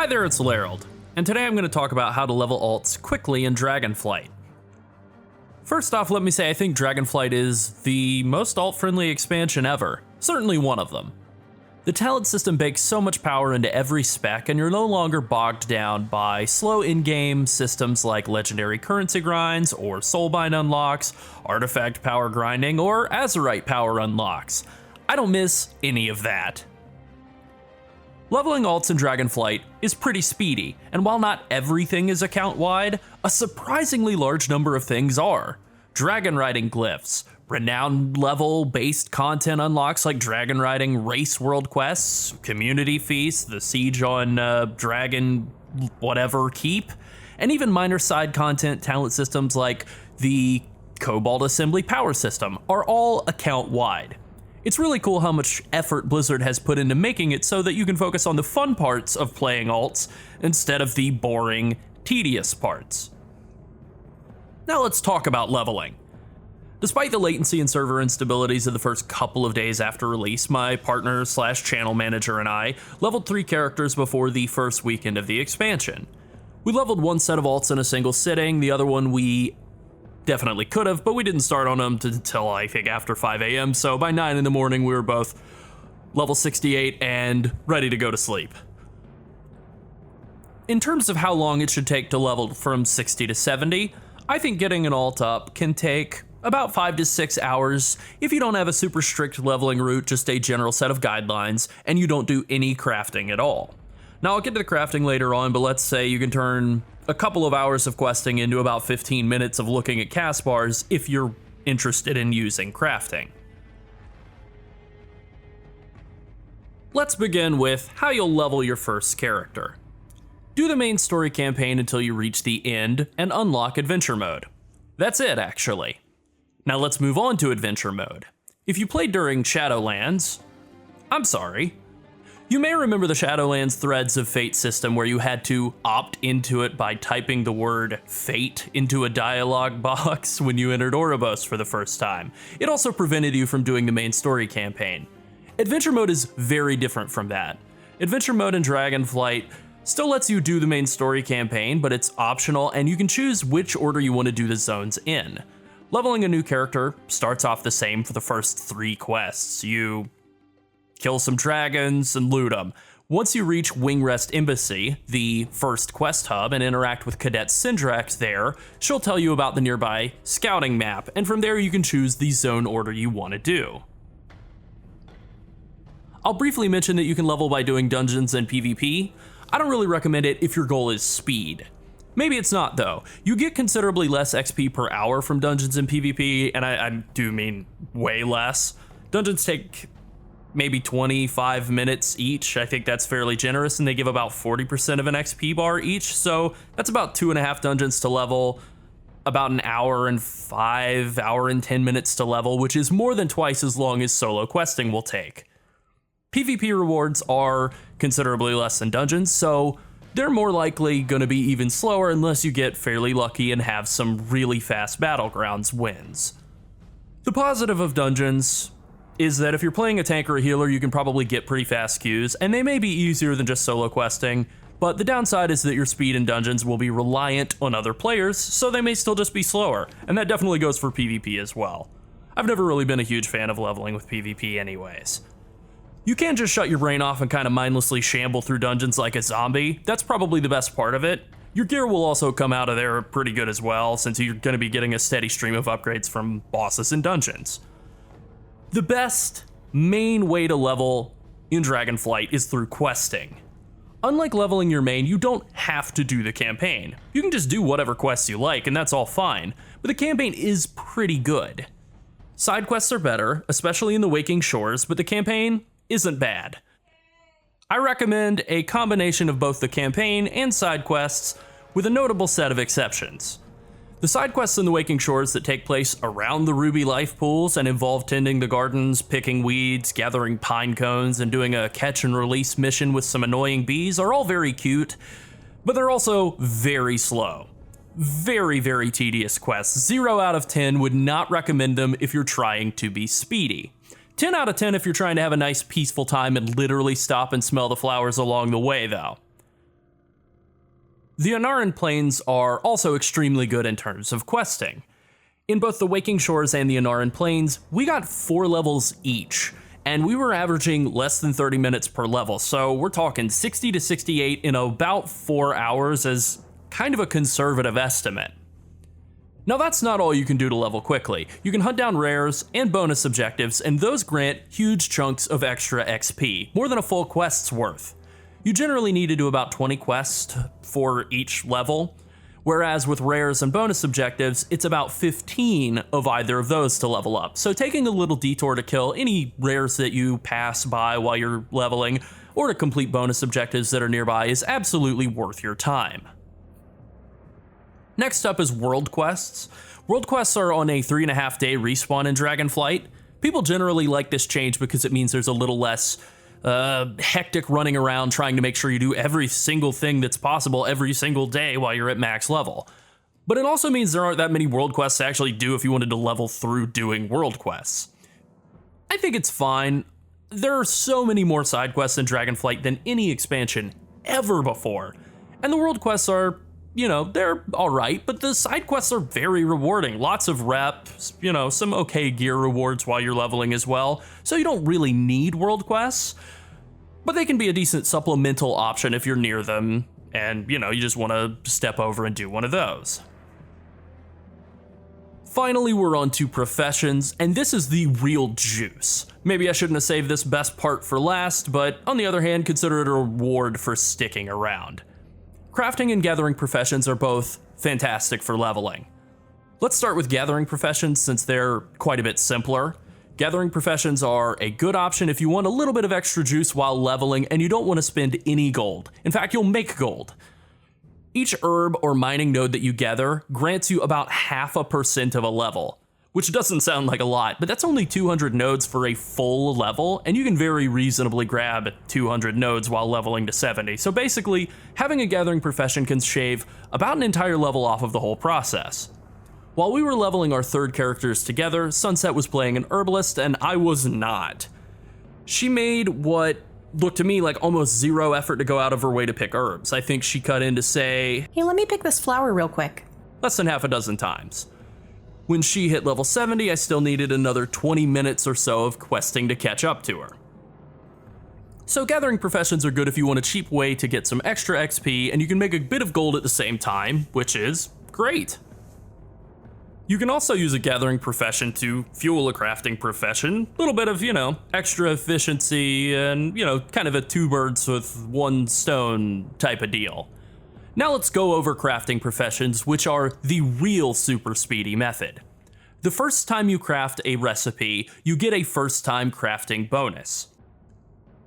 Hi there, it's Llarold, and today I'm going to talk about how to level alts quickly in Dragonflight. First off, let me say I think Dragonflight is the most alt-friendly expansion ever, certainly one of them. The talent system bakes so much power into every spec, and you're no longer bogged down by slow in-game systems like legendary currency grinds, or soulbind unlocks, artifact power grinding, or azurite power unlocks. I don't miss any of that. Leveling alts in Dragonflight is pretty speedy, and while not everything is account-wide, a surprisingly large number of things are. Dragon riding glyphs, renown level-based content unlocks like dragon riding race world quests, community feasts, the siege on Dragon whatever keep, and even minor side content talent systems like the Cobalt Assembly power system are all account-wide. It's really cool how much effort Blizzard has put into making it so that you can focus on the fun parts of playing alts instead of the boring, tedious parts. Now let's talk about leveling. Despite the latency and server instabilities of the first couple of days after release, my partner/channel manager and I leveled 3 characters before the first weekend of the expansion. We leveled one set of alts in a single sitting, the other one we definitely could have, but we didn't start on them until I think after 5 a.m., so by 9 in the morning we were both level 68 and ready to go to sleep. In terms of how long it should take to level from 60 to 70, I think getting an alt up can take about 5 to 6 hours if you don't have a super strict leveling route, just a general set of guidelines, and you don't do any crafting at all. Now I'll get to the crafting later on, but let's say you can turn a couple of hours of questing into about 15 minutes of looking at cast bars if you're interested in using crafting. Let's begin with how you'll level your first character. Do the main story campaign until you reach the end and unlock adventure mode. That's it, actually. Now let's move on to adventure mode. If you played during Shadowlands, I'm sorry. You may remember the Shadowlands Threads of Fate system where you had to opt into it by typing the word fate into a dialogue box when you entered Oribos for the first time. It also prevented you from doing the main story campaign. Adventure mode is very different from that. Adventure mode in Dragonflight still lets you do the main story campaign, but it's optional and you can choose which order you want to do the zones in. Leveling a new character starts off the same for the first 3 quests. You kill some dragons and loot them. Once you reach Wingrest Embassy, the first quest hub, and interact with Cadet Syndrak there, she'll tell you about the nearby scouting map, and from there you can choose the zone order you want to do. I'll briefly mention that you can level by doing dungeons and PvP. I don't really recommend it if your goal is speed. Maybe it's not though. You get considerably less XP per hour from dungeons and PvP, and I do mean way less. Dungeons take maybe 25 minutes each. I think that's fairly generous, and they give about 40% of an XP bar each, so that's about 2.5 dungeons to level, about an hour and 10 minutes to level, which is more than twice as long as solo questing will take. PvP rewards are considerably less than dungeons, so they're more likely going to be even slower unless you get fairly lucky and have some really fast battlegrounds wins. The positive of dungeons is that if you're playing a tank or a healer, you can probably get pretty fast queues, and they may be easier than just solo questing, but the downside is that your speed in dungeons will be reliant on other players, so they may still just be slower, and that definitely goes for PvP as well. I've never really been a huge fan of leveling with PvP anyways. You can just shut your brain off and kind of mindlessly shamble through dungeons like a zombie. That's probably the best part of it. Your gear will also come out of there pretty good as well, since you're going to be getting a steady stream of upgrades from bosses and dungeons. The best main way to level in Dragonflight is through questing. Unlike leveling your main, you don't have to do the campaign. You can just do whatever quests you like, and that's all fine, but the campaign is pretty good. Side quests are better, especially in the Waking Shores, but the campaign isn't bad. I recommend a combination of both the campaign and side quests, with a notable set of exceptions. The side quests in the Waking Shores that take place around the Ruby life pools and involve tending the gardens, picking weeds, gathering pine cones, and doing a catch and release mission with some annoying bees are all very cute, but they're also very slow. Very, very tedious quests. 0 out of 10 would not recommend them if you're trying to be speedy. 10 out of 10 if you're trying to have a nice peaceful time and literally stop and smell the flowers along the way though. The Anaran Plains are also extremely good in terms of questing. In both the Waking Shores and the Anaran Plains, we got 4 levels each, and we were averaging less than 30 minutes per level, so we're talking 60 to 68 in about 4 hours as kind of a conservative estimate. Now that's not all you can do to level quickly. You can hunt down rares and bonus objectives, and those grant huge chunks of extra XP, more than a full quest's worth. You generally need to do about 20 quests for each level, whereas with rares and bonus objectives, it's about 15 of either of those to level up. So taking a little detour to kill any rares that you pass by while you're leveling, or to complete bonus objectives that are nearby is absolutely worth your time. Next up is World Quests. World Quests are on a 3.5 day respawn in Dragonflight. People generally like this change because it means there's a little less hectic running around trying to make sure you do every single thing that's possible every single day while you're at max level. But it also means there aren't that many world quests to actually do if you wanted to level through doing world quests. I think it's fine. There are so many more side quests in Dragonflight than any expansion ever before. And the world quests are, they're alright, but the side quests are very rewarding. Lots of reps, some okay gear rewards while you're leveling as well. So you don't really need world quests, but they can be a decent supplemental option if you're near them and, you just want to step over and do one of those. Finally, we're on to professions, and this is the real juice. Maybe I shouldn't have saved this best part for last, but on the other hand, consider it a reward for sticking around. Crafting and gathering professions are both fantastic for leveling. Let's start with gathering professions since they're quite a bit simpler. Gathering professions are a good option if you want a little bit of extra juice while leveling and you don't want to spend any gold. In fact, you'll make gold. Each herb or mining node that you gather grants you about 0.5% of a level, which doesn't sound like a lot, but that's only 200 nodes for a full level, and you can very reasonably grab 200 nodes while leveling to 70. So basically, having a gathering profession can shave about an entire level off of the whole process. While we were leveling our 3rd characters together, Sunset was playing an herbalist, and I was not. She made what looked to me like almost 0 effort to go out of her way to pick herbs. I think she cut in to say, "Hey, let me pick this flower real quick," less than half a dozen times. When she hit level 70, I still needed another 20 minutes or so of questing to catch up to her. So gathering professions are good if you want a cheap way to get some extra XP, and you can make a bit of gold at the same time, which is great. You can also use a gathering profession to fuel a crafting profession. A little bit of, extra efficiency and, kind of a 2 birds with 1 stone type of deal. Now let's go over crafting professions, which are the real super speedy method. The first time you craft a recipe, you get a first time crafting bonus.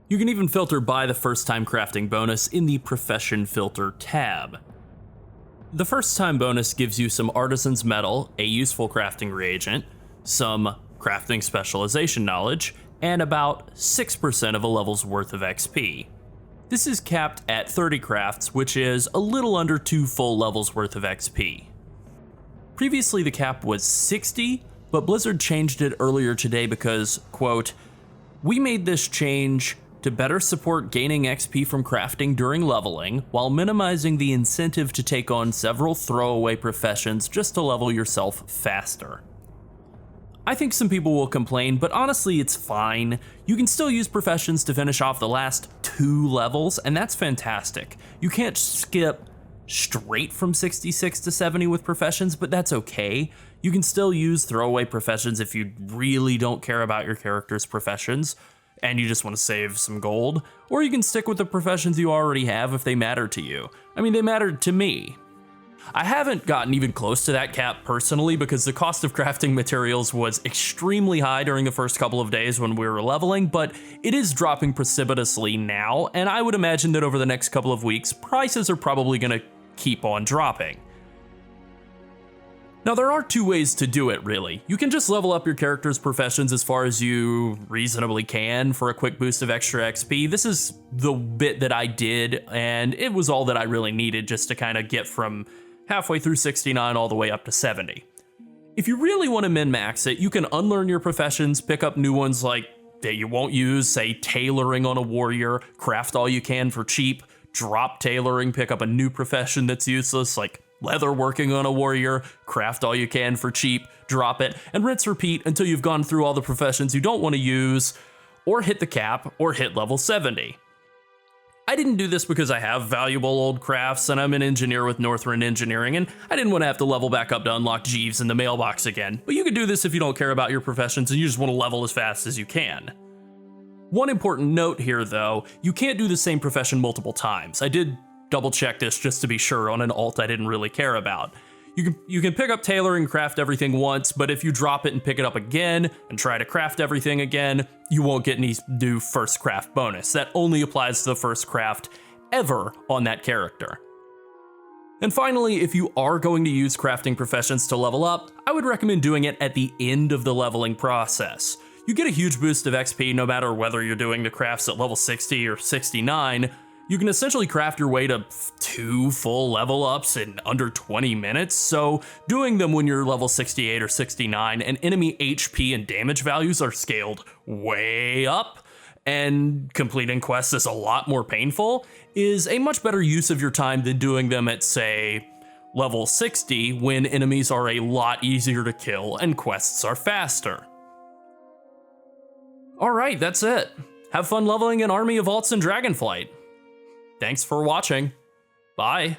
You can even filter by the first time crafting bonus in the profession filter tab. The first time bonus gives you some artisan's metal, a useful crafting reagent, some crafting specialization knowledge, and about 6% of a level's worth of XP. This is capped at 30 crafts, which is a little under 2 full levels worth of XP. Previously the cap was 60, but Blizzard changed it earlier today because, quote, "We made this change to better support gaining XP from crafting during leveling, while minimizing the incentive to take on several throwaway professions just to level yourself faster." I think some people will complain, but honestly it's fine. You can still use professions to finish off the last 2 levels, and that's fantastic. You can't skip straight from 66 to 70 with professions, but that's okay. You can still use throwaway professions if you really don't care about your character's professions, and you just want to save some gold, or you can stick with the professions you already have if they matter to you. I mean, they mattered to me. I haven't gotten even close to that cap personally because the cost of crafting materials was extremely high during the first couple of days when we were leveling, but it is dropping precipitously now, and I would imagine that over the next couple of weeks, prices are probably going to keep on dropping. Now there are 2 ways to do it really. You can just level up your character's professions as far as you reasonably can for a quick boost of extra XP. This is the bit that I did, and it was all that I really needed just to kind of get from halfway through 69 all the way up to 70. If you really want to min-max it, you can unlearn your professions, pick up new ones like that you won't use, say tailoring on a warrior, craft all you can for cheap, drop tailoring, pick up a new profession that's useless, like leather working on a warrior, craft all you can for cheap, drop it, and rinse repeat until you've gone through all the professions you don't want to use, or hit the cap, or hit level 70. I didn't do this because I have valuable old crafts and I'm an engineer with Northrend Engineering, and I didn't want to have to level back up to unlock Jeeves in the mailbox again, but you could do this if you don't care about your professions and you just want to level as fast as you can. One important note here though, you can't do the same profession multiple times. I did double check this just to be sure on an alt I didn't really care about. You can pick up tailoring and craft everything once, but if you drop it and pick it up again and try to craft everything again, you won't get any new first craft bonus. That only applies to the first craft ever on that character. And finally, if you are going to use crafting professions to level up, I would recommend doing it at the end of the leveling process. You get a huge boost of XP no matter whether you're doing the crafts at level 60 or 69, you can essentially craft your way to 2 full level ups in under 20 minutes, so doing them when you're level 68 or 69 and enemy HP and damage values are scaled way up, and completing quests is a lot more painful, is a much better use of your time than doing them at, say, level 60 when enemies are a lot easier to kill and quests are faster. Alright, that's it. Have fun leveling an army of alts in Dragonflight. Thanks for watching. Bye.